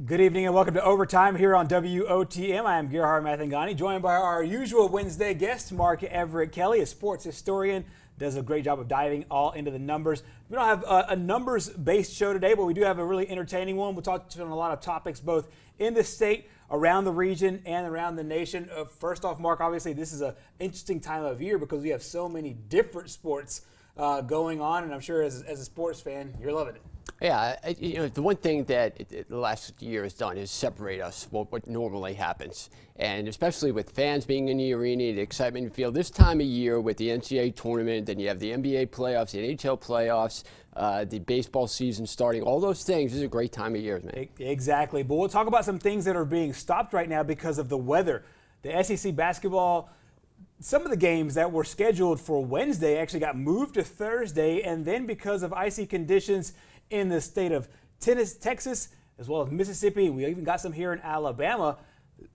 Good evening and welcome to Overtime here on WOTM. I am Gerhard Mathangani, joined by our usual Wednesday guest, Mark Everett Kelly, a sports historian, does a great job of diving all into the numbers. We don't have a numbers-based show today, but we do have a really entertaining one. We'll talk on a lot of topics both in the state, around the region, and around the nation. First off, Mark, obviously this is an interesting time of year because we have so many different sports going on, and I'm sure as a sports fan, you're loving it. Yeah, the one thing that the last year has done is separate us from what normally happens. And especially with fans being in the arena, the excitement you feel this time of year with the NCAA tournament, then you have the NBA playoffs, the NHL playoffs, the baseball season starting, all those things. This is a great time of year, man. Exactly. But we'll talk about some things that are being stopped right now because of the weather. The SEC basketball, some of the games that were scheduled for Wednesday actually got moved to Thursday, and then because of icy conditions in the state of Texas, as well as Mississippi, we even got some here in Alabama,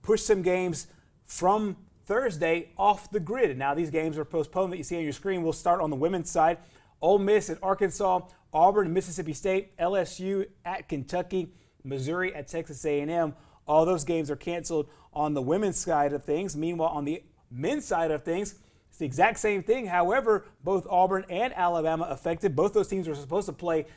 pushed some games from Thursday off the grid. And now these games are postponed that you see on your screen. We'll start on the women's side. Ole Miss at Arkansas, Auburn and Mississippi State, LSU at Kentucky, Missouri at Texas A&M. All those games are canceled on the women's side of things. Meanwhile, on the men's side of things, it's the exact same thing. However, both Auburn and Alabama affected. Both those teams are supposed to play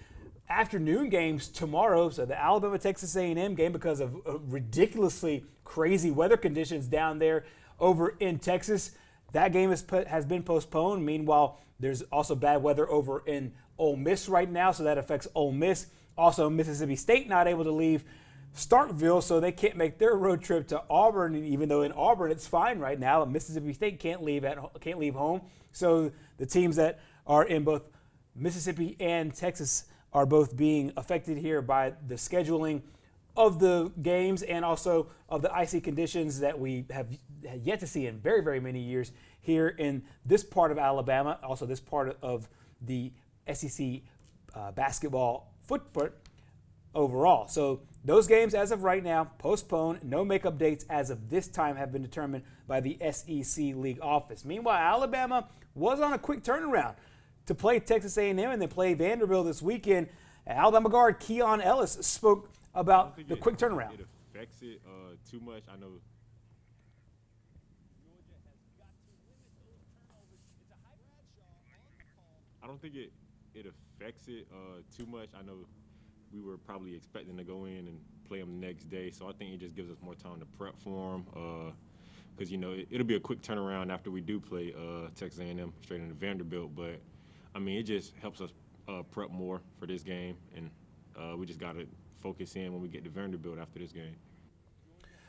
afternoon games tomorrow. So the Alabama-Texas A&M game, because of ridiculously crazy weather conditions down there over in Texas, that game has been postponed. Meanwhile, there's also bad weather over in Ole Miss right now, so that affects Ole Miss. Also, Mississippi State not able to leave Starkville, so they can't make their road trip to Auburn. And even though in Auburn it's fine right now, Mississippi State can't leave home. So the teams that are in both Mississippi and Texas are both being affected here by the scheduling of the games and also of the icy conditions that we have yet to see in very, very many years here in this part of Alabama, also this part of the SEC basketball footprint overall. So those games as of right now postponed. No makeup dates as of this time have been determined by the SEC League office. Meanwhile, Alabama was on a quick turnaround to play Texas A&M and then play Vanderbilt this weekend. Alabama guard Keon Ellis spoke about the quick turnaround. It affects it too much. I know. I don't think it affects it too much. I know we were probably expecting to go in and play them the next day, so I think it just gives us more time to prep for them. Because it'll be a quick turnaround after we do play Texas A&M straight into Vanderbilt, but I mean, it just helps us prep more for this game, and we just got to focus in when we get to Vanderbilt after this game.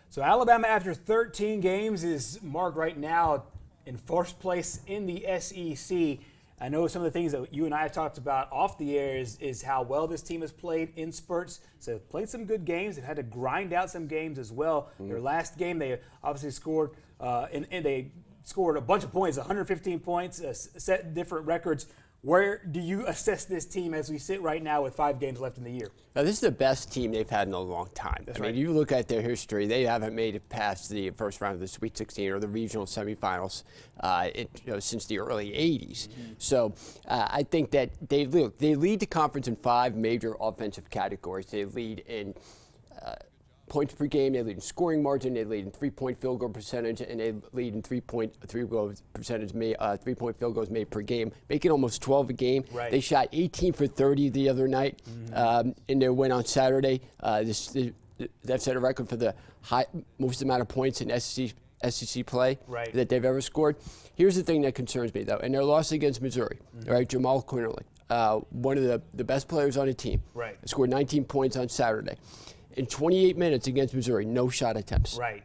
So Alabama, after 13 games, is marked right now in first place in the SEC. I know some of the things that you and I have talked about off the air is how well this team has played in spurts. So they've played some good games. They've had to grind out some games as well. Their last game, they obviously scored, and they scored a bunch of points, 115 points, set different records. Where do you assess this team as we sit right now with 5 games left in the year? Now, this is the best team they've had in a long time. That's I right. mean, you look at their history, they haven't made it past the first round of the Sweet 16 or the regional semifinals since the early 80s. So I think that they lead the conference in 5 major offensive categories. They lead in points per game, they lead in scoring margin, they lead in three-point field goal percentage, and they lead in three-point field goals made per game, making almost 12 a game. Right. They shot 18 for 30 the other night in their win on Saturday. They've set a record for the most amount of points in SEC play that they've ever scored. Here's the thing that concerns me, though, and their loss against Missouri. Right, Jamal Quinterly, one of the best players on the team, scored 19 points on Saturday. In 28 minutes against Missouri, no shot attempts. Right.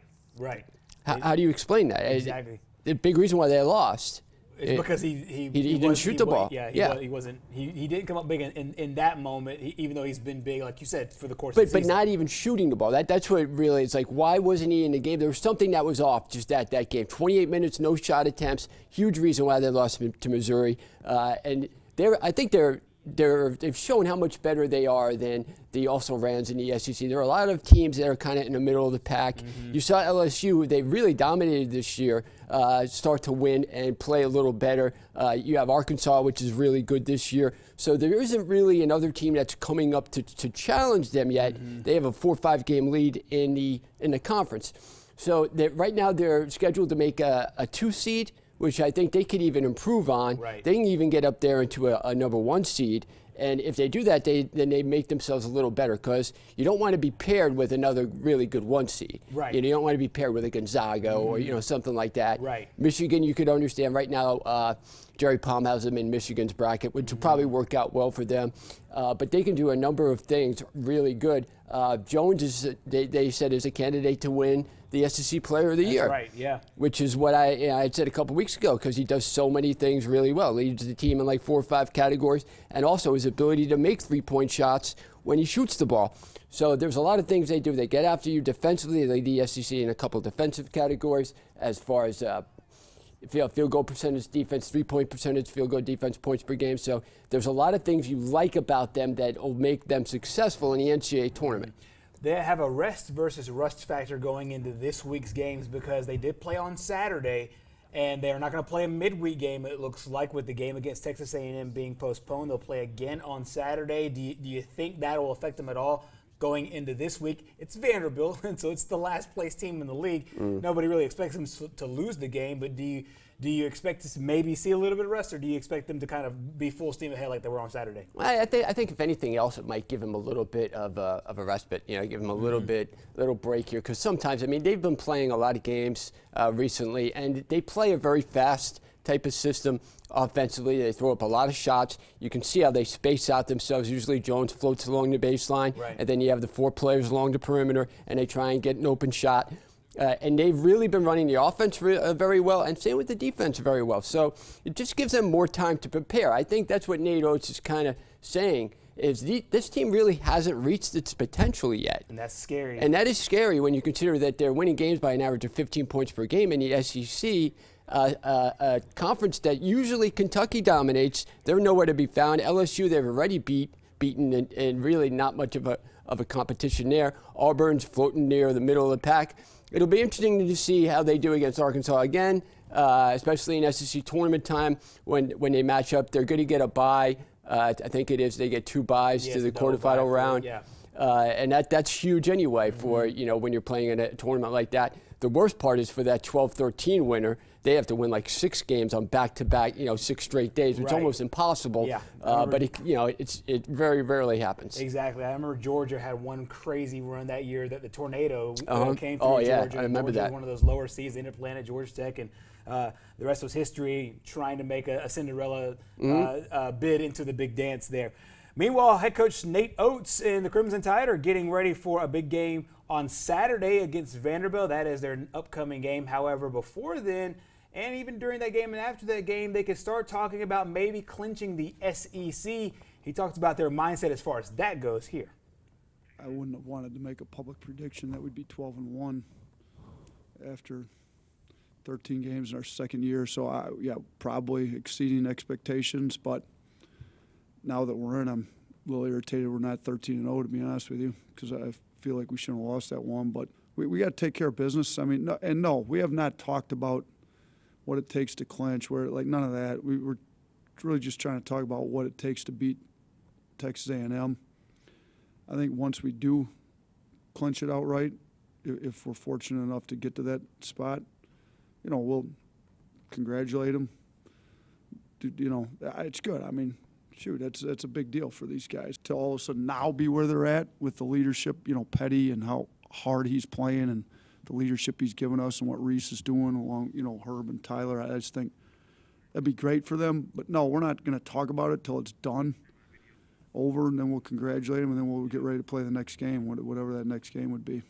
How do you explain that? Exactly. The big reason why they lost. It's because he didn't shoot the ball. He didn't come up big in that moment, even though he's been big, like you said, for the course of the season. But not even shooting the ball. That's what it really is like. Why wasn't he in the game? There was something that was off just that game. 28 minutes, no shot attempts. Huge reason why they lost to Missouri. And I think they're they've shown how much better they are than the also-rans in the SEC. There are a lot of teams that are kind of in the middle of the pack. You saw LSU, they really dominated this year, start to win and play a little better. You have Arkansas, which is really good this year. So there isn't really another team that's coming up to challenge them yet. They have a 4 or 5 game lead in the conference. So right now they're scheduled to make a 2 seed, which I think they could even improve on. Right. They can even get up there into a number 1 seed. And if they do that, then they make themselves a little better, because you don't want to be paired with another really good 1 seed. Right. You don't want to be paired with a Gonzaga or something like that. Right. Michigan, you could understand right now. Jerry Palm has them in Michigan's bracket, which will probably work out well for them. But they can do a number of things really good. Jones is, they said, is a candidate to win the SEC Player of the Year. Right, yeah. Which is what I said a couple weeks ago, because he does so many things really well. Leads the team in like 4 or 5 categories, and also his ability to make 3-point shots when he shoots the ball. So there's a lot of things they do. They get after you defensively. They lead the SEC in a couple of defensive categories as far as field goal percentage, defense, 3-point percentage, field goal defense, points per game. So there's a lot of things you like about them that will make them successful in the NCAA tournament. They have a rest versus rust factor going into this week's games, because they did play on Saturday, and they're not going to play a midweek game, it looks like, with the game against Texas A&M being postponed. They'll play again on Saturday. Do you think that will affect them at all going into this week? It's Vanderbilt, and so it's the last place team in the league. Nobody really expects them to lose the game, but do you expect to maybe see a little bit of rest, or do you expect them to kind of be full steam ahead like they were on Saturday? I think if anything else, it might give them a little bit of a respite. Give them a little break here, because sometimes, they've been playing a lot of games recently, and they play a very fast type of system offensively. They throw up a lot of shots. You can see how they space out themselves. Usually Jones floats along the baseline, and then you have the 4 players along the perimeter, and they try and get an open shot. And they've really been running the offense very well, and same with the defense very well. So it just gives them more time to prepare. I think that's what Nate Oates is kind of saying, is this team really hasn't reached its potential yet. And that's scary. And that is scary when you consider that they're winning games by an average of 15 points per game in the SEC, a conference that usually Kentucky dominates. They're nowhere to be found. LSU, they've already beaten, and really not much of a competition there. Auburn's floating near the middle of the pack. It'll be interesting to see how they do against Arkansas again, especially in SEC tournament time when they match up. They're going to get a bye. I think it is. They get 2 byes to the quarterfinal round. Yeah. And that's huge anyway for, when you're playing in a tournament like that. The worst part is for that 12-13 winner, they have to win like 6 games on back-to-back, 6 straight days, which is almost impossible. Yeah. But it very rarely happens. Exactly. I remember Georgia had one crazy run that year that the tornado came through Georgia. I remember Georgia that. Was one of those lower seeds. They ended up playing at Georgia Tech, and the rest was history, trying to make a Cinderella bid into the big dance there. Meanwhile, head coach Nate Oates and the Crimson Tide are getting ready for a big game on Saturday against Vanderbilt. That is their upcoming game. However, before then, and even during that game and after that game, they could start talking about maybe clinching the SEC. He talked about their mindset as far as that goes here. I wouldn't have wanted to make a public prediction that we'd be 12-1 after 13 games in our second year. So, probably exceeding expectations. But now that we're in, I'm a little irritated we're not 13-0, to be honest with you, because I feel like we shouldn't have lost that one. But we got to take care of business. No, we have not talked about what it takes to clinch. None of that. We were really just trying to talk about what it takes to beat Texas A&M. I think once we do clinch it outright, if we're fortunate enough to get to that spot, we'll congratulate them. It's good. That's a big deal for these guys to all of a sudden now be where they're at with the leadership, Petty and how hard he's playing and the leadership he's given us and what Reese is doing along, Herb and Tyler. I just think that'd be great for them. But no, we're not going to talk about it till it's done, over, and then we'll congratulate them, and then we'll get ready to play the next game, whatever that next game would be.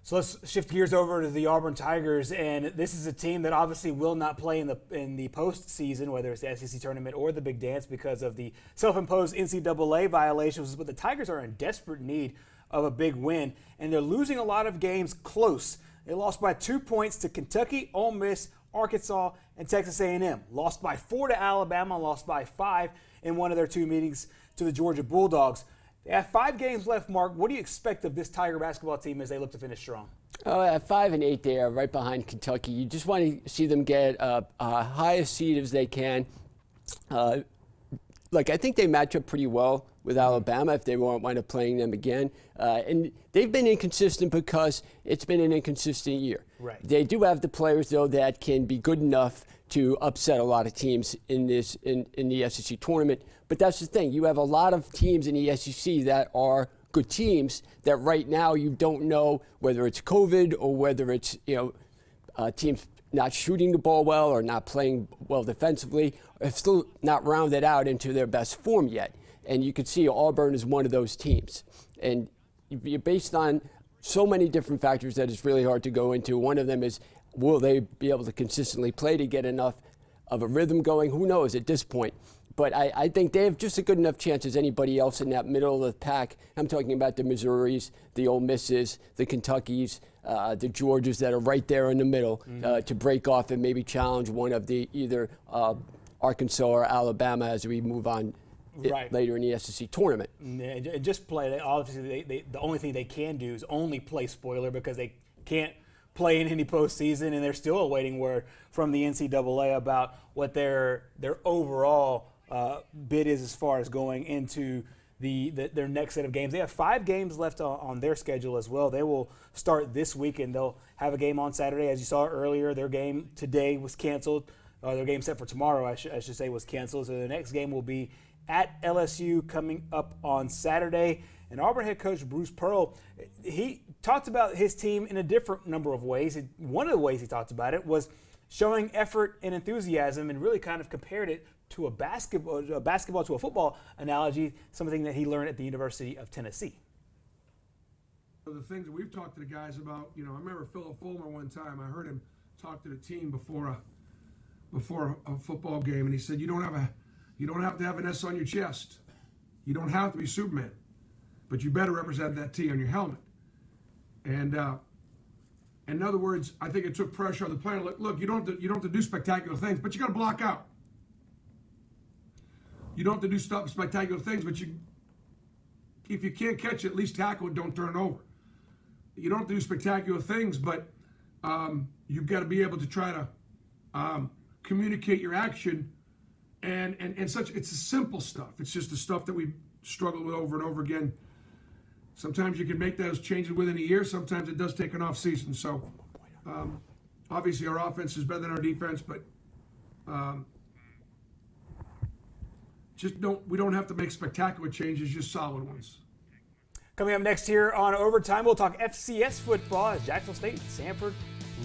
So let's shift gears over to the Auburn Tigers, and this is a team that obviously will not play in the postseason, whether it's the SEC tournament or the Big Dance, because of the self-imposed NCAA violations. But the Tigers are in desperate need of a big win, and they're losing a lot of games close. They lost by 2 points to Kentucky, Ole Miss, Arkansas, and Texas A&M. Lost by 4 to Alabama, lost by 5 in one of their 2 meetings to the Georgia Bulldogs. They have 5 games left, Mark. What do you expect of this Tiger basketball team as they look to finish strong? At 5-8, they are right behind Kentucky. You just want to see them get a highest seed as they can. Look, I think they match up pretty well with Alabama if they won't wind up playing them again. And they've been inconsistent because it's been an inconsistent year. Right. They do have the players, though, that can be good enough to upset a lot of teams in the SEC tournament. But that's the thing. You have a lot of teams in the SEC that are good teams that right now you don't know whether it's COVID or whether it's, teams not shooting the ball well or not playing well defensively, or still not rounded out into their best form yet. And you can see Auburn is one of those teams. And based on so many different factors that it's really hard to go into. One of them is, will they be able to consistently play to get enough of a rhythm going? Who knows at this point? But I think they have just a good enough chance as anybody else in that middle of the pack. I'm talking about the Missouris, the Ole Misses, the Kentuckys, the Georgias that are right there in the middle to break off and maybe challenge one of the either Arkansas or Alabama as we move on later in the SEC tournament. And just play. Obviously, the only thing they can do is only play spoiler because they can't play in any postseason, and they're still awaiting word from the NCAA about what their overall bid is as far as going into their next set of games. They have 5 games left on their schedule as well. They will start this week, and they'll have a game on Saturday. As you saw earlier, their game today was canceled. Their game set for tomorrow, I should say, was canceled. So the next game will be at LSU coming up on Saturday. And Auburn head coach Bruce Pearl, he talked about his team in a different number of ways. One of the ways he talked about it was showing effort and enthusiasm, and really kind of compared it to a basketball to a football analogy, something that he learned at the University of Tennessee. The things that we've talked to the guys about, I remember Philip Fulmer one time. I heard him talk to the team before a football game, and he said, "You don't have to have an S on your chest. You don't have to be Superman, but you better represent that T on your helmet." And in other words, I think it took pressure on the player. Look, you don't have to do spectacular things, but you got to block out. You don't have to do spectacular things, but if you can't catch it, at least tackle it, don't turn it over. You don't have to do spectacular things, but you've got to be able to try to communicate your action and such. It's the simple stuff. It's just the stuff that we struggle with over and over again. Sometimes you can make those changes within a year. Sometimes it does take an off season. So obviously our offense is better than our defense, but we don't have to make spectacular changes, just solid ones. Coming up next here on Overtime, we'll talk FCS football as Jacksonville State and Sanford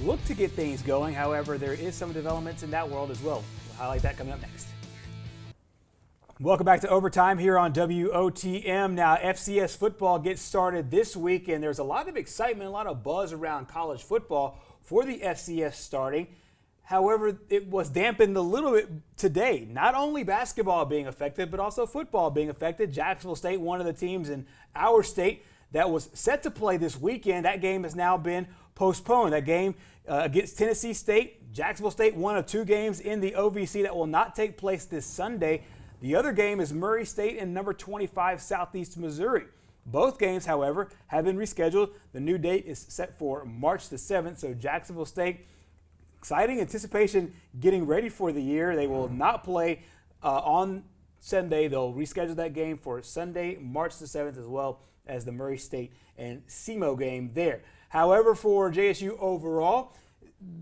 look to get things going. However, there is some developments in that world as well. We'll highlight that coming up next. Welcome back to Overtime here on WOTM. Now, FCS football gets started this week, and there's a lot of excitement, a lot of buzz around college football for the FCS starting. However, it was dampened a little bit today. Not only basketball being affected, but also football being affected. Jacksonville State, one of the teams in our state that was set to play this weekend, that game has now been postponed. That game against Tennessee State, Jacksonville State, one of 2 games in the OVC that will not take place this Sunday. The other game is Murray State and number 25 Southeast Missouri. Both games, however, have been rescheduled. The new date is set for March the 7th. So Jacksonville State, exciting anticipation, getting ready for the year. They will not play on Sunday. They'll reschedule that game for Sunday, March the 7th, as well as the Murray State and SEMO game there. However, for JSU overall,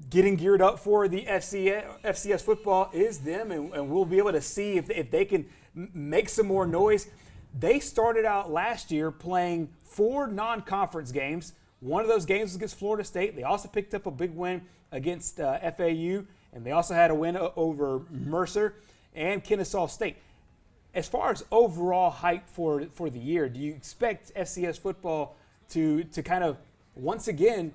getting geared up for the FCS football is them, and we'll be able to see if they can make some more noise. They started out last year playing 4 non-conference games. One of those games was against Florida State. They also picked up a big win against FAU, and they also had a win over Mercer and Kennesaw State. As far as overall hype for the year, do you expect FCS football to kind of once again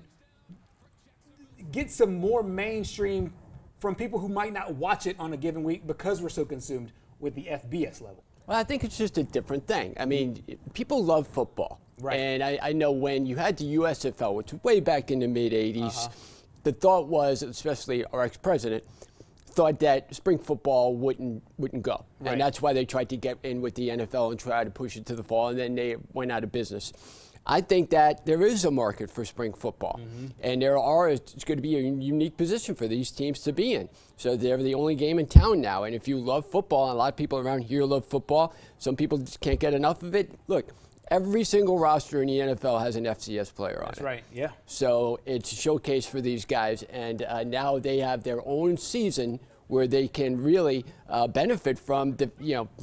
get some more mainstream from people who might not watch it on a given week because we're so consumed with the FBS level? Well, I think it's just a different thing. I mean, people love football. Right. And I know when you had the USFL, which was way back in the mid-'80s, the thought was, especially our ex-president, thought that spring football wouldn't go. Right. And that's why they tried to get in with the NFL and try to push it to the fall, and then they went out of business. I think that there is a market for spring football, and it's going to be a unique position for these teams to be in. So they're the only game in town now, and if you love football, and a lot of people around here love football, some people just can't get enough of it. Look, every single roster in the NFL has an FCS player on it. That's right, yeah. So it's a showcase for these guys, and now they have their own season where they can really benefit from the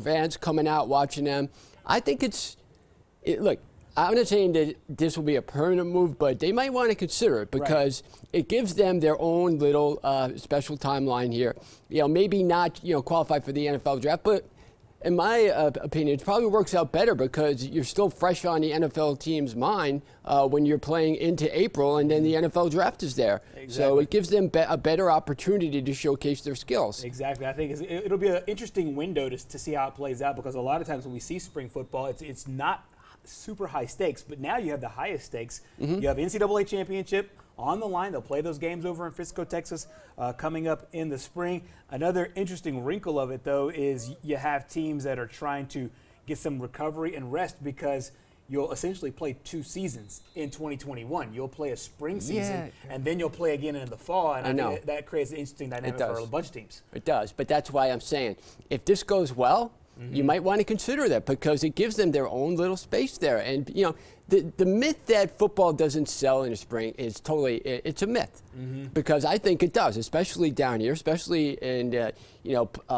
fans coming out watching them. I think look, I'm not saying that this will be a permanent move, but they might want to consider it because it gives them their own little special timeline here. Maybe not qualify for the NFL draft, but in my opinion, it probably works out better because you're still fresh on the NFL team's mind when you're playing into April, and then the NFL draft is there. Exactly. So it gives them a better opportunity to showcase their skills. Exactly. I think it'll be an interesting window to see how it plays out, because a lot of times when we see spring football, it's not super high stakes, but now you have the highest stakes. You have NCAA championship on the line. They'll play those games over in Frisco, Texas, coming up in the spring. Another interesting wrinkle of it, though, is you have teams that are trying to get some recovery and rest, because you'll essentially play 2 seasons in 2021. You'll play a spring season, and then you'll play again in the fall, and I think that creates an interesting dynamic for a bunch of teams. It does, but that's why I'm saying if this goes well, you might want to consider that, because it gives them their own little space there. And, the myth that football doesn't sell in the spring is it's a myth, because I think it does, especially down here, especially in,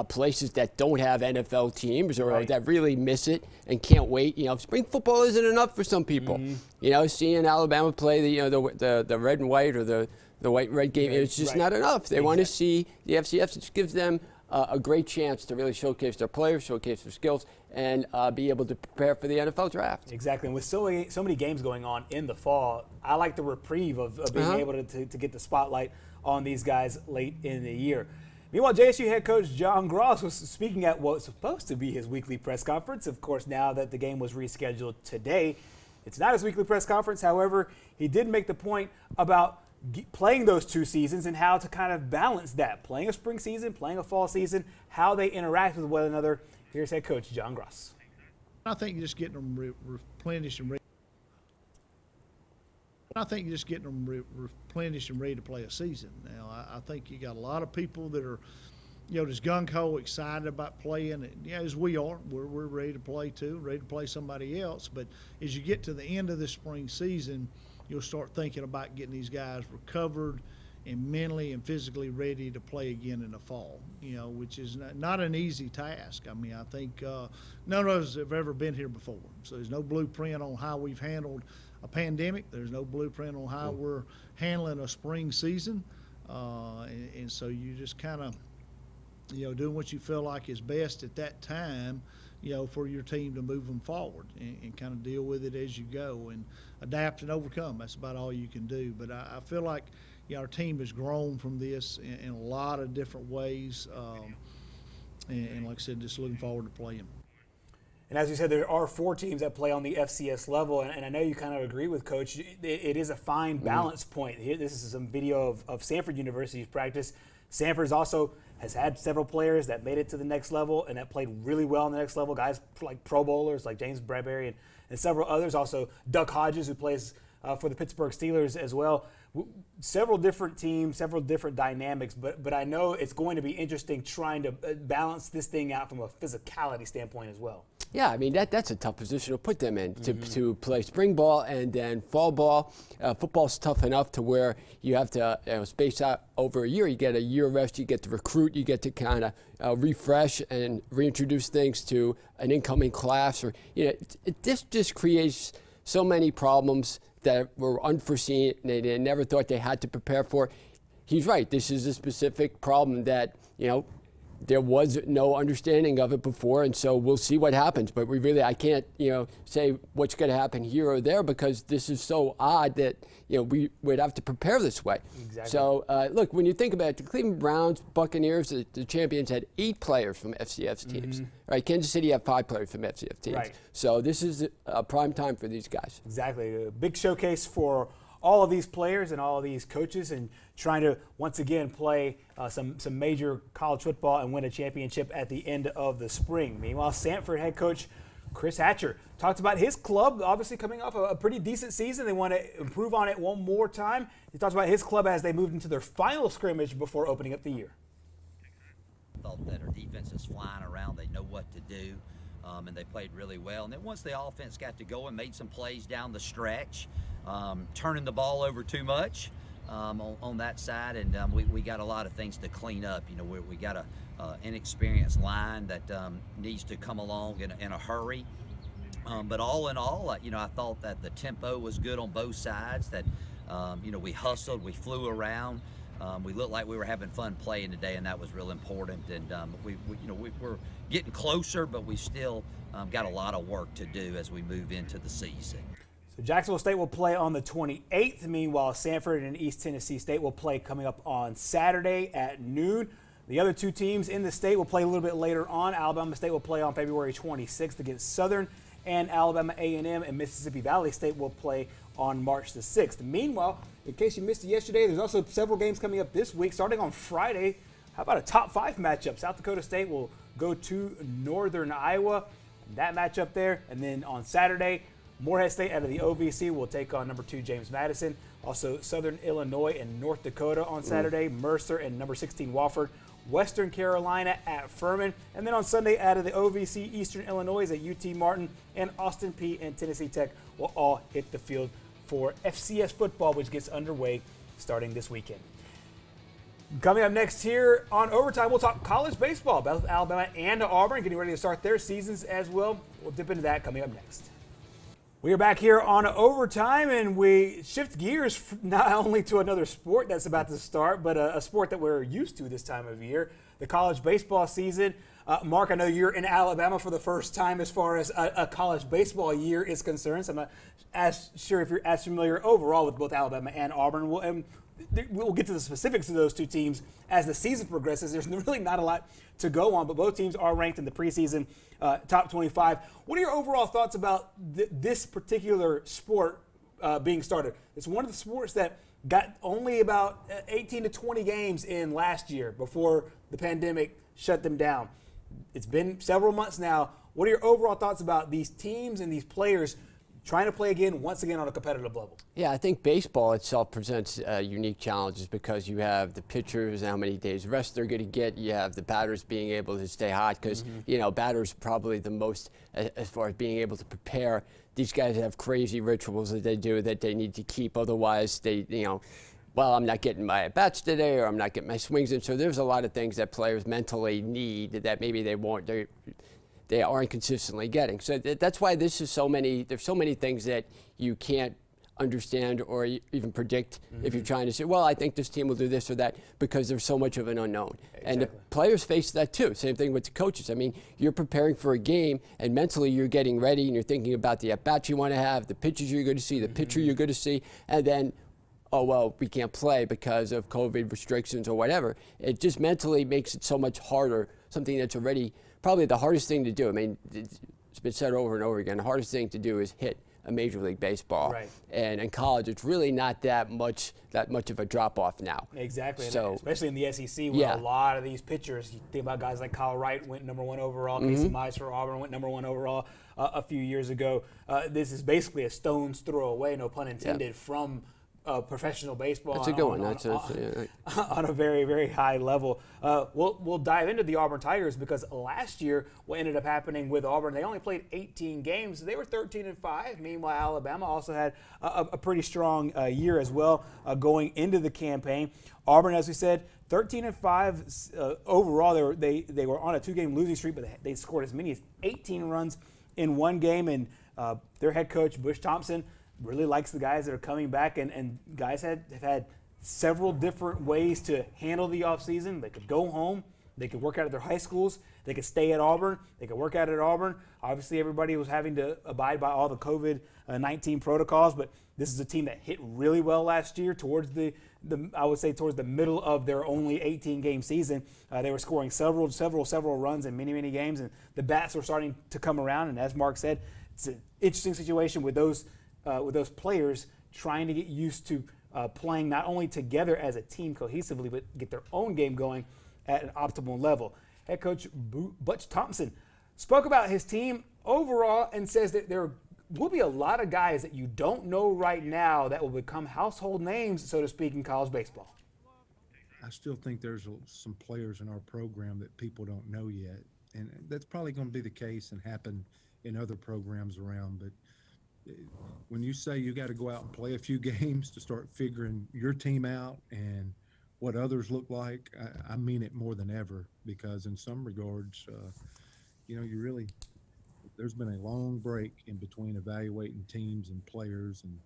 places that don't have NFL teams or that really miss it and can't wait. Spring football isn't enough for some people. Seeing Alabama play the red and white or the white and red game, it's just not enough. They want to see the FCS. It just gives them a great chance to really showcase their players, showcase their skills, and be able to prepare for the NFL draft. Exactly. And with so many games going on in the fall, I like the reprieve of being able to get the spotlight on these guys late in the year. Meanwhile, JSU head coach John Gross was speaking at what was supposed to be his weekly press conference. Of course, now that the game was rescheduled today, it's not his weekly press conference. However, he did make the point about playing those 2 seasons and how to kind of balance that, playing a spring season, playing a fall season, how they interact with one another. Here's head coach John Gross. I think you're just getting them replenished and ready. To play a season. Now, I think you got a lot of people that are, just gung-ho, excited about playing. And, as we are, we're ready to play too, ready to play somebody else. But as you get to the end of this spring season, you'll start thinking about getting these guys recovered and mentally and physically ready to play again in the fall, which is not an easy task. I mean, I think none of us have ever been here before. So there's no blueprint on how we've handled a pandemic. There's no blueprint on how we're handling a spring season. And so you just kind of, doing what you feel like is best at that time, for your team to move them forward and kind of deal with it as you go and adapt and overcome. That's about all you can do. But I feel like our team has grown from this in a lot of different ways. And like I said, just looking forward to playing. And as you said, there are 4 teams that play on the FCS level, and I know you kind of agree with Coach. It is a fine balance point. Here, this is some video of Samford University's practice. Samford also has had several players that made it to the next level and that played really well on the next level. Guys like Pro Bowlers like James Bradbury and several others. Also, Duck Hodges, who plays for the Pittsburgh Steelers as well. Several different teams, several different dynamics, but I know it's going to be interesting trying to balance this thing out from a physicality standpoint as well. Yeah, I mean, that's a tough position to put them in, to play spring ball and then fall ball. Football's tough enough to where you have to space out over a year. You get a year rest, you get to recruit, you get to kind of refresh and reintroduce things to an incoming class. Or this just creates so many problems that were unforeseen. They never thought they had to prepare for. He's right. This is a specific problem that, there was no understanding of it before, and so we'll see what happens. But I can't, say what's going to happen here or there, because this is so odd that, we would have to prepare this way. Exactly. So, look, when you think about it, the Cleveland Browns, Buccaneers, the champions had 8 players from FCS teams. Right? Kansas City had 5 players from FCS teams. Right. So this is a prime time for these guys. Exactly. A big showcase for all of these players and all of these coaches and trying to once again play some major college football and win a championship at the end of the spring. Meanwhile, Samford head coach Chris Hatcher talked about his club, obviously coming off a pretty decent season. They want to improve on it one more time. He talks about his club as they moved into their final scrimmage before opening up the year. I thought that our defense is flying around. They know what to do, and they played really well. And then once the offense got to go and made some plays down the stretch, turning the ball over too much on that side, and we got a lot of things to clean up. You know, we got a inexperienced line that needs to come along in a hurry. But all in all, you know, I thought that the tempo was good on both sides, that, you know, we hustled, we flew around. We looked like we were having fun playing today, and that was real important. And we're getting closer, but we still got a lot of work to do as we move into the season. So Jacksonville State will play on the 28th. Meanwhile, Samford and East Tennessee State will play coming up on Saturday at noon. The other two teams in the state will play a little bit later on. Alabama State will play on February 26th against Southern, and Alabama A&M and Mississippi Valley State will play on March the 6th. Meanwhile, in case you missed it yesterday, there's also several games coming up this week. Starting on Friday, how about a top 5 matchup? South Dakota State will go to Northern Iowa. That matchup there. And then on Saturday, Morehead State out of the OVC will take on number 2 James Madison. Also Southern Illinois and North Dakota on Saturday. Mercer and number 16 Wofford. Western Carolina at Furman. And then on Sunday out of the OVC, Eastern Illinois at UT Martin, and Austin Peay and Tennessee Tech will all hit the field for FCS football, which gets underway starting this weekend. Coming up next here on Overtime, we'll talk college baseball. Both Alabama and Auburn getting ready to start their seasons as well. We'll dip into that coming up next. We are back here on Overtime, and we shift gears not only to another sport that's about to start, but a sport that we're used to this time of year, the college baseball season. Mark, I know you're in Alabama for the first time as far as a college baseball year is concerned, so I'm not as sure if you're as familiar overall with both Alabama and Auburn. We'll get to the specifics of those two teams as the season progresses. There's really not a lot to go on, but both teams are ranked in the preseason top 25. What are your overall thoughts about this particular sport being started? It's one of the sports that got only about 18 to 20 games in last year before the pandemic shut them down. It's been several months now. What are your overall thoughts about these teams and these players trying to play again, once again, on a competitive level? Yeah, I think baseball itself presents unique challenges because you have the pitchers, how many days rest they're going to get. You have the batters being able to stay hot because, you know, batters probably the most as far as being able to prepare. These guys have crazy rituals that they do that they need to keep. Otherwise, they, you know, well, I'm not getting my at-bats today, or I'm not getting my swings in. So there's a lot of things that players mentally need that maybe they aren't consistently getting. So that's why there's so many things that you can't understand or even predict if you're trying to say, well, I think this team will do this or that, because there's so much of an unknown. Exactly. And the players face that too. Same thing with the coaches. I mean, you're preparing for a game and mentally you're getting ready and you're thinking about the at-bats you want to have, the pitches you're going to see, the pitcher you're going to see, and then, oh, well, we can't play because of COVID restrictions or whatever. It just mentally makes it so much harder, something that's already probably the hardest thing to do. I mean, it's been said over and over again, the hardest thing to do is hit a Major League Baseball. Right. And in college, it's really not that much of a drop-off now. Exactly, so, especially in the SEC where a lot of these pitchers, you think about guys like Kyle Wright went number 1 overall, Casey Mize for Auburn went number 1 overall a few years ago. This is basically a stone's throw away, no pun intended, from professional baseball. That's a good one. On a very, very high level. We'll dive into the Auburn Tigers because last year what ended up happening with Auburn, they only played 18 games. They were 13-5. Meanwhile, Alabama also had a pretty strong year as well going into the campaign. Auburn, as we said, 13-5 overall. They were on a 2-game losing streak, but they scored as many as 18 runs in one game. And their head coach, Bush Thompson, really likes the guys that are coming back, and guys have had several different ways to handle the offseason. They could go home, they could work out at their high schools, they could stay at Auburn, they could work out at Auburn. Obviously, everybody was having to abide by all the COVID-19 protocols, but this is a team that hit really well last year towards I would say towards the middle of their only 18-game season. They were scoring several runs in many games, and the bats were starting to come around. And as Mark said, it's an interesting situation with those players trying to get used to playing not only together as a team cohesively, but get their own game going at an optimal level. Head coach Butch Thompson spoke about his team overall and says that there will be a lot of guys that you don't know right now that will become household names, so to speak, in college baseball. I still think there's some players in our program that people don't know yet, and that's probably going to be the case and happen in other programs around. But when you say you got to go out and play a few games to start figuring your team out and what others look like, I mean it more than ever, because in some regards, there's been a long break in between evaluating teams and players, and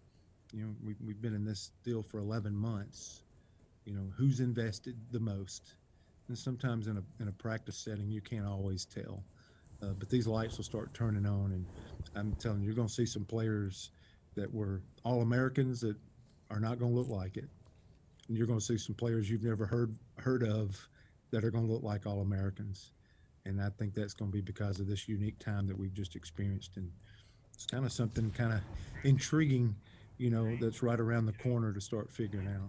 we've been in this deal for 11 months. Who's invested the most, and sometimes in a practice setting you can't always tell, but these lights will start turning on, and I'm telling you, you're going to see some players that were All-Americans that are not going to look like it, and you're going to see some players you've never heard of that are going to look like All-Americans. And I think that's going to be because of this unique time that we've just experienced. And it's kind of something kind of intriguing, that's right around the corner to start figuring out.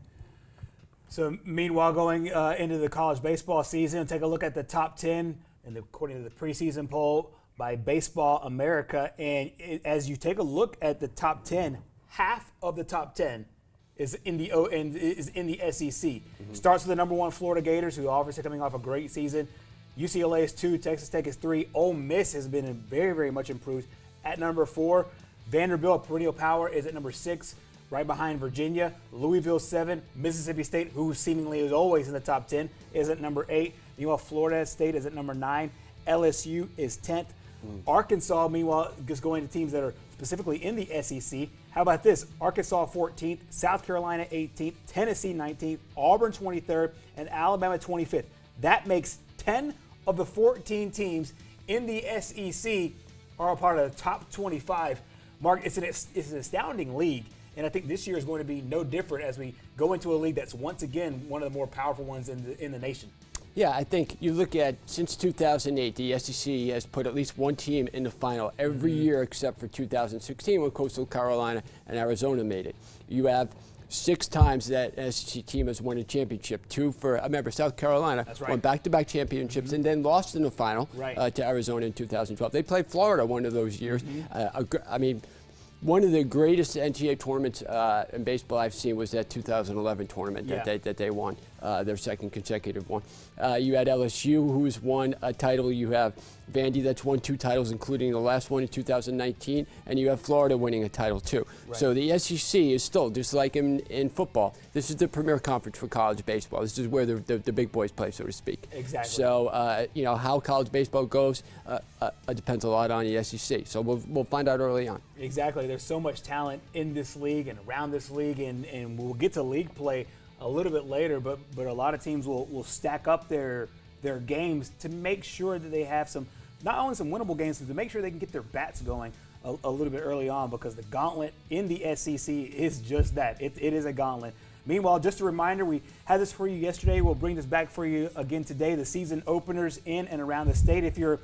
So meanwhile, going into the college baseball season, take a look at the top 10, and according to the preseason poll by Baseball America. And as you take a look at the top 10, half of the top 10 is in the SEC. Mm-hmm. Starts with the number 1 Florida Gators, who are obviously coming off a great season. UCLA is 2, Texas Tech is 3, Ole Miss has been very, very much improved at number 4. Vanderbilt, perennial power, is at number 6, right behind Virginia. Louisville 7, Mississippi State, who seemingly is always in the top 10, is at number 8. Meanwhile, Florida State is at number 9. LSU is 10th. Arkansas, meanwhile, just going to teams that are specifically in the SEC. How about this? Arkansas 14th, South Carolina 18th, Tennessee 19th, Auburn 23rd, and Alabama 25th. That makes 10 of the 14 teams in the SEC are a part of the top 25. Mark, it's an astounding league, and I think this year is going to be no different as we go into a league that's once again one of the more powerful ones in the nation. Yeah, I think you look at since 2008, the SEC has put at least one team in the final every year except for 2016 when Coastal Carolina and Arizona made it. You have 6 times that SEC team has won a championship. 2 for, I remember South Carolina won back-to-back championships and then lost in the final to Arizona in 2012. They played Florida one of those years. One of the greatest NCAA tournaments in baseball I've seen was that 2011 tournament that they won, their second consecutive one. You had LSU, who's won a title. You have Vandy, that's won 2 titles, including the last one in 2019. And you have Florida winning a title, too. Right. So the SEC is still, just like in football, this is the premier conference for college baseball. This is where the big boys play, so to speak. Exactly. So, how college baseball goes depends a lot on the SEC. So we'll find out early on. Exactly. There's so much talent in this league and around this league, and we'll get to league play a little bit later, but a lot of teams will stack up their games to make sure that they have not only some winnable games, but to make sure they can get their bats going a little bit early on, because the gauntlet in the SEC is just that. It is a gauntlet. Meanwhile, just a reminder, we had this for you yesterday. We'll bring this back for you again today, the season openers in and around the state. If you're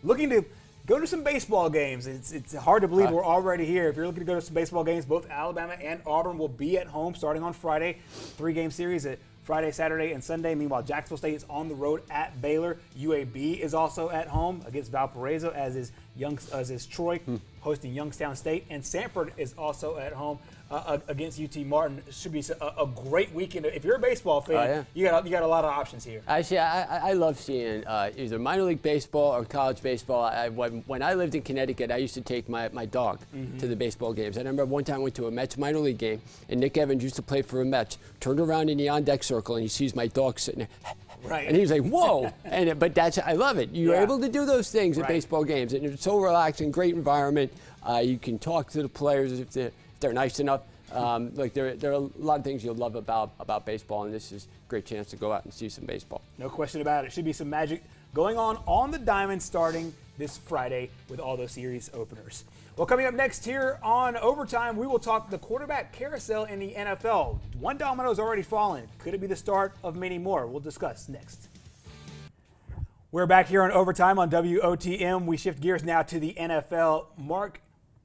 looking to go to some baseball games, it's hard to believe we're already here. If you're looking to go to some baseball games, both Alabama and Auburn will be at home starting on Friday. 3-game series at Friday, Saturday, and Sunday. Meanwhile, Jacksonville State is on the road at Baylor. UAB is also at home against Valparaiso, as is Troy, hosting Youngstown State. And Sanford is also at home against UT Martin. It should be a great weekend. If you're a baseball fan, you got a lot of options here. Actually, I love seeing either minor league baseball or college baseball. When I lived in Connecticut, I used to take my dog to the baseball games. I remember one time I went to a Mets minor league game, and Nick Evans used to play for the Mets. Turned around in the on-deck circle, and he sees my dog sitting there. Right. And he was like, whoa. But I love it. You're able to do those things at baseball games, and it's so relaxing, great environment. You can talk to the players if they're nice enough. There are a lot of things you'll love about baseball, and this is a great chance to go out and see some baseball. No question about it. Should be some magic going on the diamond starting this Friday with all those series openers. Well, coming up next here on Overtime, we will talk the quarterback carousel in the NFL. One domino's already fallen. Could it be the start of many more? We'll discuss next. We're back here on Overtime on WOTM. We shift gears now to the NFL. Mark,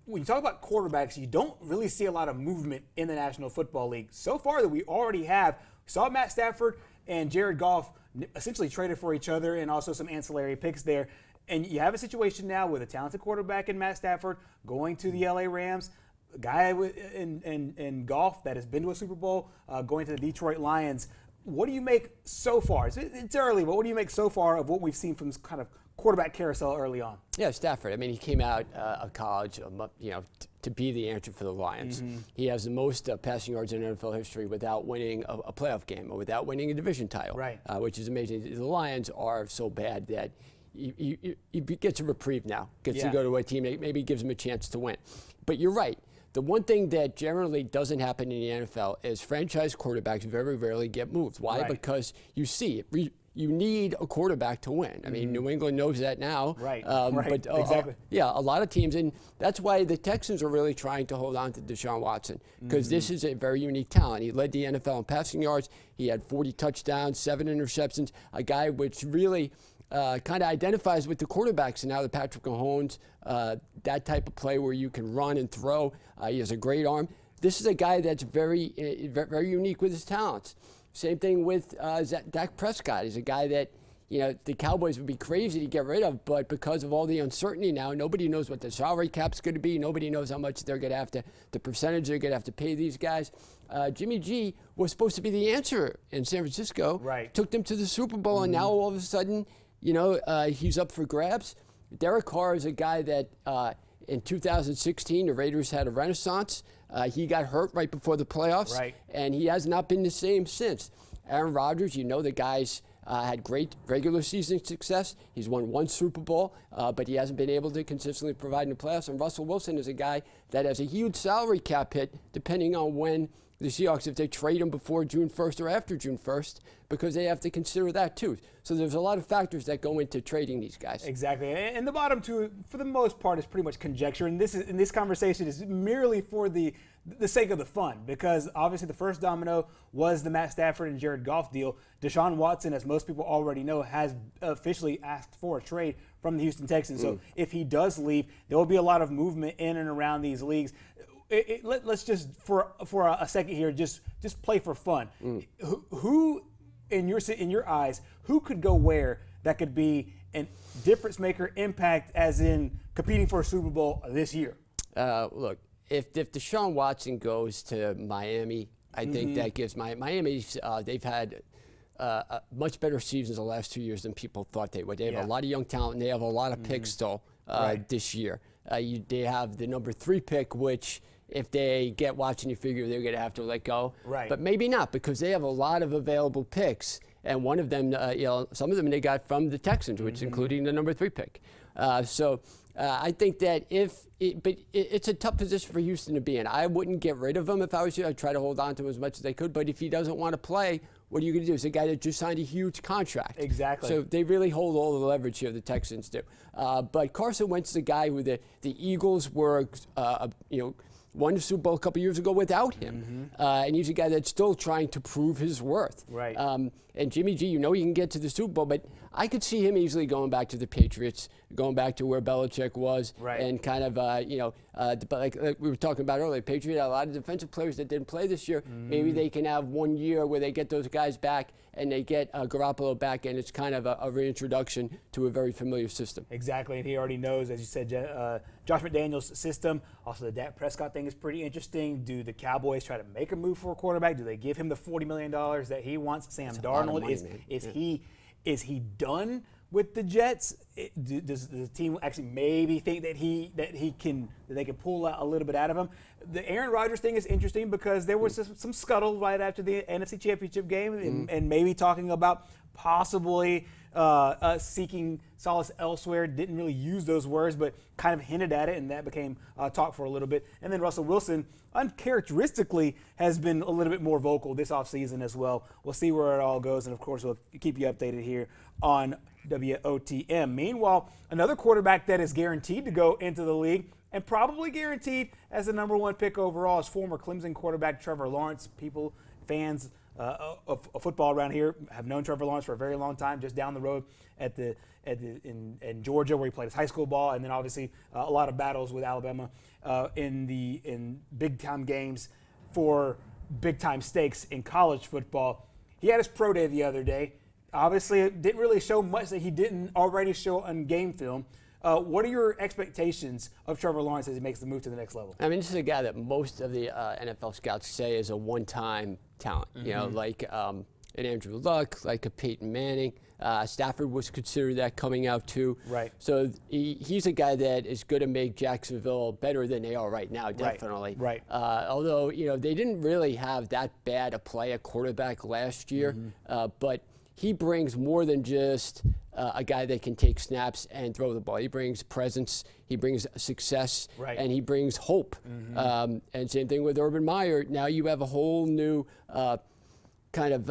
when you talk about quarterbacks, you don't really see a lot of movement in the National Football League. So far that we already have, we saw Matt Stafford and Jared Goff essentially traded for each other and also some ancillary picks there. And you have a situation now with a talented quarterback in Matt Stafford going to the LA Rams, a guy in Goff that has been to a Super Bowl, going to the Detroit Lions. What do you make so far? It's early, but what do you make so far of what we've seen from this kind of quarterback carousel early on? Yeah, Stafford. I mean, he came out of college, to be the answer for the Lions. He has the most passing yards in NFL history without winning a playoff game or without winning a division title, right? Which is amazing. The Lions are so bad that he gets a reprieve now. Gets to go to a team that maybe gives him a chance to win. But you're right. The one thing that generally doesn't happen in the NFL is franchise quarterbacks very rarely get moved. Why? Right. Because you see it. You need a quarterback to win. I mean, New England knows that now. Right. But exactly. A lot of teams, and that's why the Texans are really trying to hold on to Deshaun Watson, because this is a very unique talent. He led the NFL in passing yards. He had 40 touchdowns, 7 interceptions, a guy which really kind of identifies with the quarterbacks now, the Patrick Mahomes, that type of play where you can run and throw. He has a great arm. This is a guy that's very unique with his talents. Same thing with Dak Prescott. He's a guy that, the Cowboys would be crazy to get rid of, but because of all the uncertainty now, nobody knows what the salary cap's going to be. Nobody knows how much they're going to have to, the percentage they're going to have to pay these guys. Jimmy G was supposed to be the answer in San Francisco. Right. Took them to the Super Bowl, and now all of a sudden, he's up for grabs. Derek Carr is a guy that in 2016, the Raiders had a renaissance. He got hurt right before the playoffs, right, and he has not been the same since. Aaron Rodgers, the guy's had great regular season success. He's won 1 Super Bowl, but he hasn't been able to consistently provide in the playoffs. And Russell Wilson is a guy that has a huge salary cap hit, depending on when the Seahawks, if they trade him before June 1st or after June 1st, because they have to consider that too. So there's a lot of factors that go into trading these guys. Exactly. And the bottom two, for the most part, is pretty much conjecture. And this conversation is merely for the sake of the fun, because obviously the first domino was the Matt Stafford and Jared Goff deal. Deshaun Watson, as most people already know, has officially asked for a trade from the Houston Texans. So if he does leave, there will be a lot of movement in and around these leagues. Let's just for a second here, just play for fun. Who in your eyes, who could go where that could be a difference maker, impact, as in competing for a Super Bowl this year? Look, if Deshaun Watson goes to Miami, I think that gives Miami's. They've had much better seasons the last 2 years than people thought they would. They have a lot of young talent, and they have a lot of picks still this year. They have the number 3 pick, which, if they get Watson, you figure they're going to have to let go. Right. But maybe not, because they have a lot of available picks. And one of them, some of them they got from the Texans, which including the number 3 pick. So I think that it's a tough position for Houston to be in. I wouldn't get rid of him if I was you. I'd try to hold on to him as much as they could. But if he doesn't want to play, what are you going to do? It's a guy that just signed a huge contract. Exactly. So they really hold all the leverage here, the Texans do. But Carson Wentz is a guy who the Eagles were, won the Super Bowl a couple years ago without him. And he's a guy that's still trying to prove his worth. Right. And Jimmy G, he can get to the Super Bowl, but I could see him easily going back to the Patriots, going back to where Belichick was, right, and kind of, like we were talking about earlier, Patriots had a lot of defensive players that didn't play this year. Maybe they can have 1 year where they get those guys back and they get Garoppolo back, and it's kind of a reintroduction to a very familiar system. Exactly, and he already knows, as you said, Josh McDaniels' system. Also, the Dak Prescott thing is pretty interesting. Do the Cowboys try to make a move for a quarterback? Do they give him the $40 million that he wants? Sam Darnold, is he done with the Jets? Does the team actually maybe think that they can pull a little bit out of him? The Aaron Rodgers thing is interesting because there was some scuttle right after the NFC Championship game, and maybe talking about possibly seeking solace elsewhere. Didn't really use those words, but kind of hinted at it, and that became talk for a little bit. And then Russell Wilson, uncharacteristically, has been a little bit more vocal this offseason as well. We'll see where it all goes, and of course we'll keep you updated here on WOTM. Meanwhile, another quarterback that is guaranteed to go into the league, and probably guaranteed as the number 1 pick overall, is former Clemson quarterback Trevor Lawrence. Fans of football around here. Have known Trevor Lawrence for a very long time, just down the road in Georgia, where he played his high school ball, and then obviously a lot of battles with Alabama in big time games for big time stakes in college football. He had his pro day the other day. Obviously, it didn't really show much that he didn't already show on game film. What are your expectations of Trevor Lawrence as he makes the move to the next level? I mean, this is a guy that most of the NFL scouts say is a one-time talent. You know, like an Andrew Luck, like a Peyton Manning. Stafford was considered that coming out too. Right. So he's a guy that is going to make Jacksonville better than they are right now, definitely. Right. Although, you know, they didn't really have that bad a play at quarterback last year, but he brings more than just a guy that can take snaps and throw the ball. He brings presence, he brings success, and he brings hope. And same thing with Urban Meyer. Now you have a whole new kind of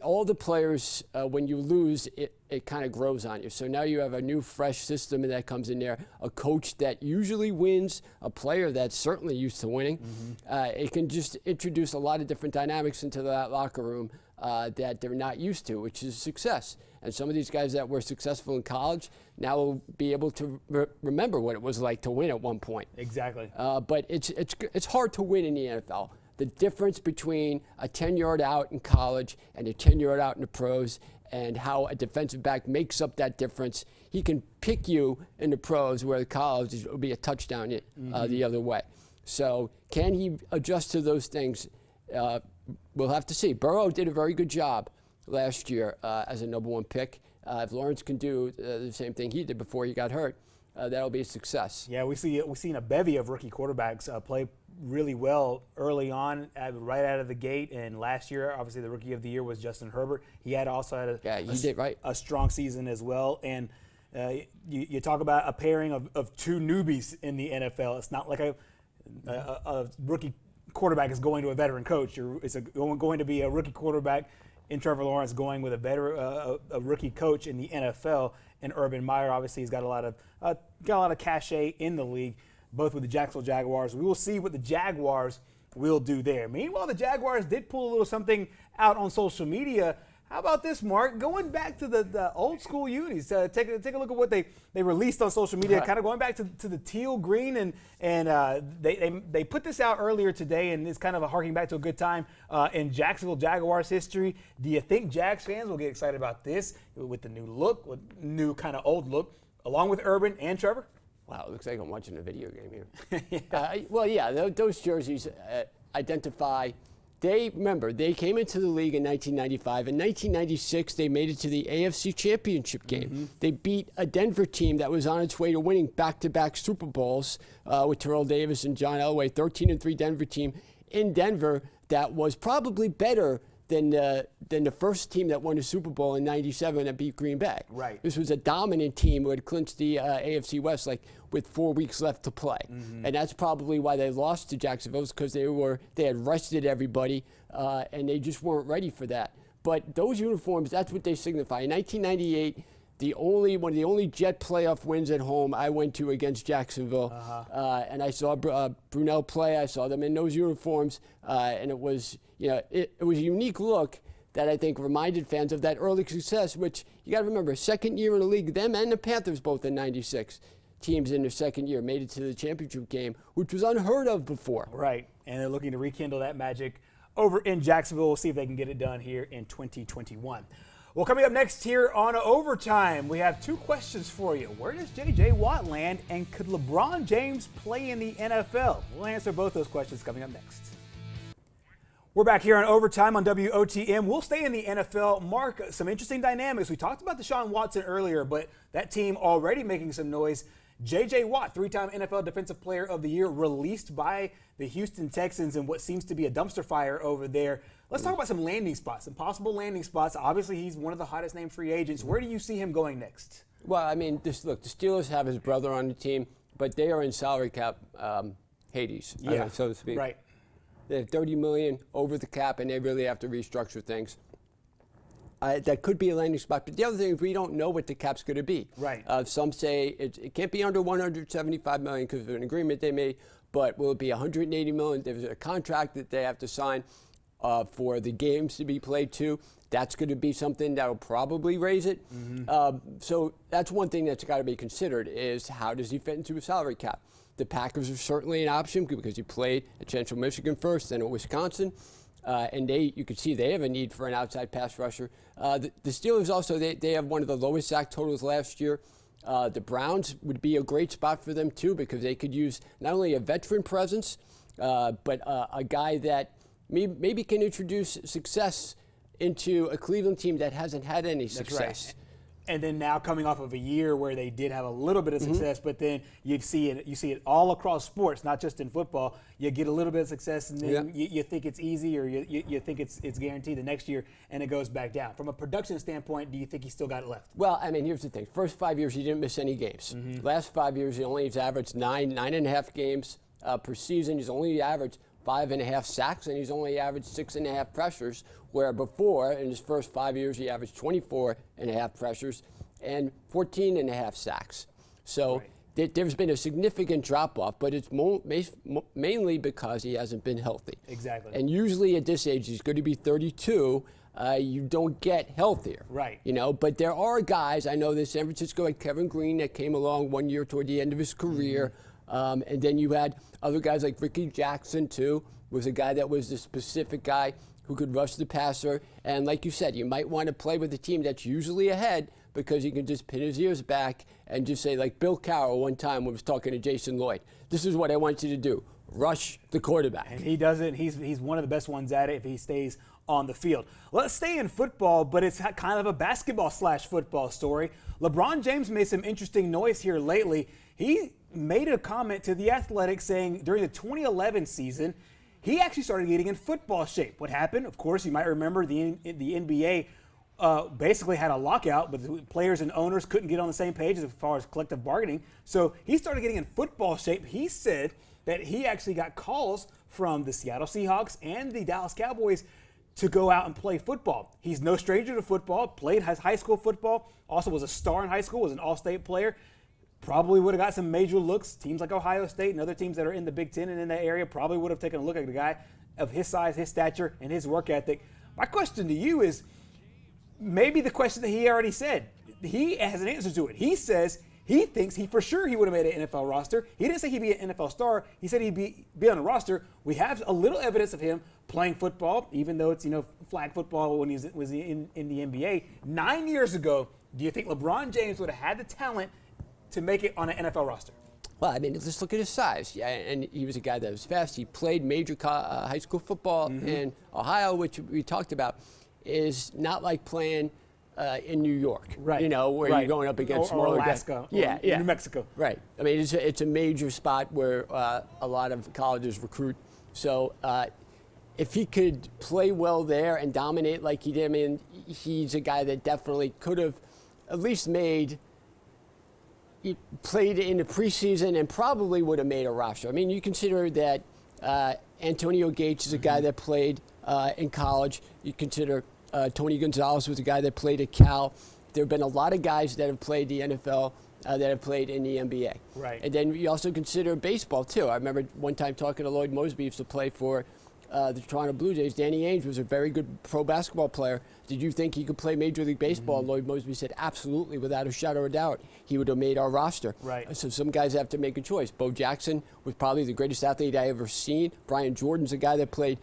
all the players, when you lose, it kind of grows on you. So now you have a new fresh system that comes in there, a coach that usually wins, a player that's certainly used to winning. It can just introduce a lot of different dynamics into that locker room that they're not used to, which is success. And some of these guys that were successful in college now will be able to remember what it was like to win at one point. Exactly. But it's hard to win in the NFL. The difference between a 10-yard out in college and a 10-yard out in the pros, and how a defensive back makes up that difference. He can pick you in the pros, where the college will be a touchdown the other way. So can he adjust to those things? We'll have to see. Burrow did a very good job last year as a #1 pick. If Lawrence can do the same thing he did before he got hurt, that'll be a success. Yeah, we've seen a bevy of rookie quarterbacks play really well early on, right out of the gate. And last year, obviously, the rookie of the year was Justin Herbert. He also had a strong season as well. And you talk about a pairing of two newbies in the NFL. It's not like a rookie quarterback is going to a veteran coach. It's going to be a rookie quarterback in Trevor Lawrence going with a rookie coach in the NFL. And Urban Meyer, obviously, he's got a lot of cachet in the league, both with the Jacksonville Jaguars. We will see what the Jaguars will do there. Meanwhile, the Jaguars did pull a little something out on social media. How about this, Mark? Going back to the old school unis. Take a look at what they released on social media, kind of going back to the teal green. And they put this out earlier today, and it's kind of a harking back to a good time in Jacksonville Jaguars history. Do you think Jags fans will get excited about this with the new look, with new kind of old look, along with Urban and Trevor? Wow, it looks like I'm watching a video game here. Those jerseys identify. They came into the league in 1995. In 1996, they made it to the AFC Championship game. They beat a Denver team that was on its way to winning back-to-back Super Bowls with Terrell Davis and John Elway. 13-3 Denver team in Denver that was probably better than the first team that won the Super Bowl in '97 that beat Green Bay. Right. This was a dominant team who had clinched the AFC West with 4 weeks left to play, and that's probably why they lost to Jacksonville, because they had rested everybody and they just weren't ready for that. But those uniforms, that's what they signify. In 1998, one of the only Jet playoff wins at home I went to against Jacksonville, and I saw Brunell play. I saw them in those uniforms, and it was a unique look that I think reminded fans of that early success, which you got to remember, second year in the league, them and the Panthers both in '96. Teams in their second year made it to the championship game, which was unheard of before. Right, and they're looking to rekindle that magic over in Jacksonville. We'll see if they can get it done here in 2021. Well, coming up next here on Overtime, we have 2 questions for you. Where does J.J. Watt land, and could LeBron James play in the NFL? We'll answer both those questions coming up next. We're back here on Overtime on WOTM. We'll stay in the NFL. Mark, some interesting dynamics. We talked about Deshaun Watson earlier, but that team already making some noise. J.J. Watt, 3-time NFL Defensive Player of the Year, released by the Houston Texans in what seems to be a dumpster fire over there. Let's talk about some landing spots, some possible landing spots. Obviously, he's one of the hottest named free agents. Where do you see him going next? Well, I mean, the Steelers have his brother on the team, but they are in salary cap Hades, so to speak. Right. They have $30 million over the cap, and they really have to restructure things. That could be a landing spot. But the other thing is we don't know what the cap's going to be. Right. Some say it can't be under $175 million because of an agreement they made, but will it be $180 million? There's a contract that they have to sign. for the games to be played too. That's going to be something that will probably raise it. So that's one thing that's got to be considered is how does he fit into a salary cap? The Packers are certainly an option because he played at Central Michigan first, then at Wisconsin. And you can see they have a need for an outside pass rusher. The Steelers also, they have one of the lowest sack totals last year. The Browns would be a great spot for them too because they could use not only a veteran presence, but a guy that maybe can introduce success into a Cleveland team that hasn't had any success. Right. And then now coming off of a year where they did have a little bit of success, but then you see it all across sports, not just in football. You get a little bit of success, and then you think it's easy, or you think it's guaranteed the next year, and it goes back down. From a production standpoint, do you think he still got it left? Well, I mean, here's the thing. First 5 years, he didn't miss any games. Last 5 years, he only has averaged nine and a half games per season. He's only averaged 5.5 sacks, and he's only averaged 6.5 pressures, where before, in his first 5 years, he averaged 24.5 pressures and 14.5 sacks. So there's been a significant drop-off, but it's mainly because he hasn't been healthy. Exactly. And usually at this age, he's going to be 32, you don't get healthier. Right. You know, but there are guys, I know this, San Francisco had Kevin Green that came along 1 year toward the end of his career. And then you had other guys like Ricky Jackson, too, was a guy that was the specific guy who could rush the passer. And like you said, you might want to play with a team that's usually ahead because you can just pin his ears back and just say, like Bill Carroll one time was talking to Jason Lloyd, this is what I want you to do, rush the quarterback. And he does it. He's one of the best ones at it if he stays on the field. Let's stay in football, but it's kind of a basketball/football story. LeBron James made some interesting noise here lately. He made a comment to The Athletic saying during the 2011 season, he actually started getting in football shape. What happened? Of course, you might remember the NBA basically had a lockout, but the players and owners couldn't get on the same page as far as collective bargaining. So he started getting in football shape. He said that he actually got calls from the Seattle Seahawks and the Dallas Cowboys to go out and play football. He's no stranger to football, played high school football, also was a star in high school, was an all-state player. Probably would have got some major looks. Teams like Ohio State and other teams that are in the Big Ten and in that area probably would have taken a look at the guy of his size, his stature, and his work ethic. My question to you is maybe the question that he already said. He has an answer to it. He says he thinks he would have made an NFL roster. He didn't say he'd be an NFL star. He said he'd be on a roster. We have a little evidence of him playing football, even though it's flag football when he was in the NBA. 9 years ago, do you think LeBron James would have had the talent to make it on an NFL roster? Well, I mean, just look at his size. Yeah, and he was a guy that was fast. He played major high school football in Ohio, which we talked about, is not like playing in New York, right? Where you're going up against or smaller Alaska, guys. Yeah, New Mexico. Right. I mean, it's a major spot where a lot of colleges recruit. So if he could play well there and dominate like he did, I mean, he's a guy that definitely could have at least he played in the preseason and probably would have made a roster. I mean, you consider that Antonio Gates is a guy that played in college. You consider Tony Gonzalez was a guy that played at Cal. There have been a lot of guys that have played the NFL that have played in the NBA. Right. And then you also consider baseball, too. I remember one time talking to Lloyd Mosby, used to play for the Toronto Blue Jays. Danny Ainge was a very good pro basketball player. Did you think he could play Major League Baseball? Lloyd Mosby said, absolutely, without a shadow of a doubt. He would have made our roster. Right. So some guys have to make a choice. Bo Jackson was probably the greatest athlete I ever seen. Brian Jordan's a guy that played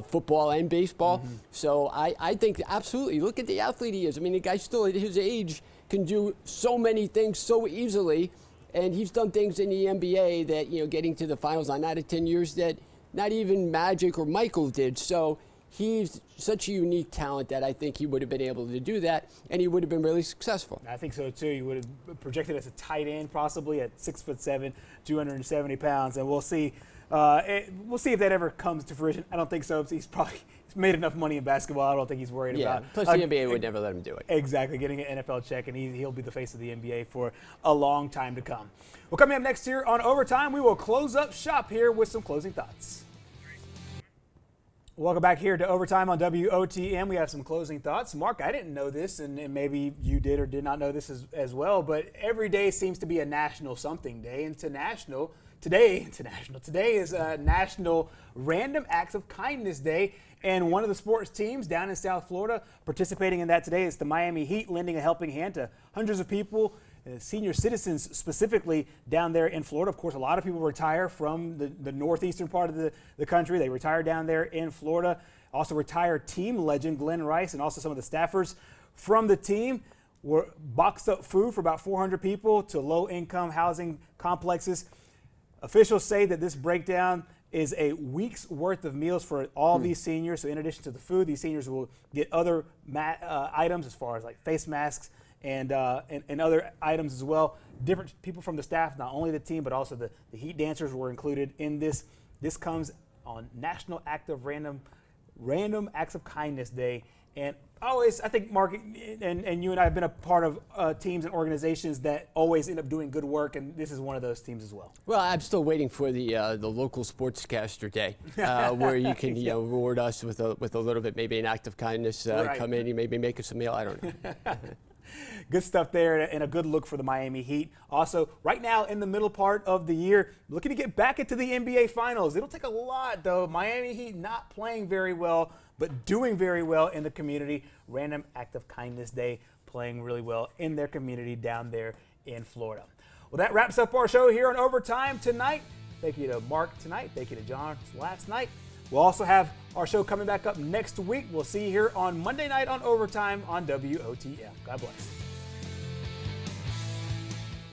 football and baseball. So I think absolutely, look at the athlete he is. I mean, the guy still at his age can do so many things so easily. And he's done things in the NBA that, getting to the finals on 9 out of 10 years that not even Magic or Michael did. So he's such a unique talent that I think he would have been able to do that, and he would have been really successful. I think so, too. You would have projected as a tight end, possibly at 6'7", 270 pounds, and we'll see. We'll see if that ever comes to fruition. I don't think so. He's made enough money in basketball. I don't think he's worried about. Plus the NBA would never let him do it. Exactly, getting an NFL check, and he'll be the face of the NBA for a long time to come. Well, coming up next here on Overtime, we will close up shop here with some closing thoughts. Welcome back here to Overtime on WOTM. We have some closing thoughts. Mark, I didn't know this, and maybe you did or did not know this as well, but every day seems to be a national something day, and Today is National Random Acts of Kindness Day, and one of the sports teams down in South Florida participating in that today is the Miami Heat, lending a helping hand to hundreds of people, senior citizens specifically down there in Florida. Of course, a lot of people retire from the northeastern part of the country. They retire down there in Florida. Also retired team legend Glenn Rice and also some of the staffers from the team were boxed up food for about 400 people to low-income housing complexes. Officials say that this breakdown is a week's worth of meals for all these seniors. So in addition to the food, these seniors will get other items as far as like face masks and other items as well. Different people from the staff, not only the team, but also the Heat dancers were included in this. This comes on National Random Acts of Kindness Day. And always, I think, Mark, and you and I have been a part of teams and organizations that always end up doing good work, and this is one of those teams as well. Well, I'm still waiting for the local sportscaster day, where you can reward us with a little bit, maybe an act of kindness. Right. Come in, maybe make us a meal. I don't know. Good stuff there, and a good look for the Miami Heat. Also, right now in the middle part of the year, looking to get back into the NBA Finals. It'll take a lot, though. Miami Heat not playing very well, but doing very well in the community. Random Act of Kindness Day, playing really well in their community down there in Florida. Well, that wraps up our show here on Overtime tonight. Thank you to Mark tonight. Thank you to John last night. We'll also have our show coming back up next week. We'll see you here on Monday night on Overtime on WOTM. God bless.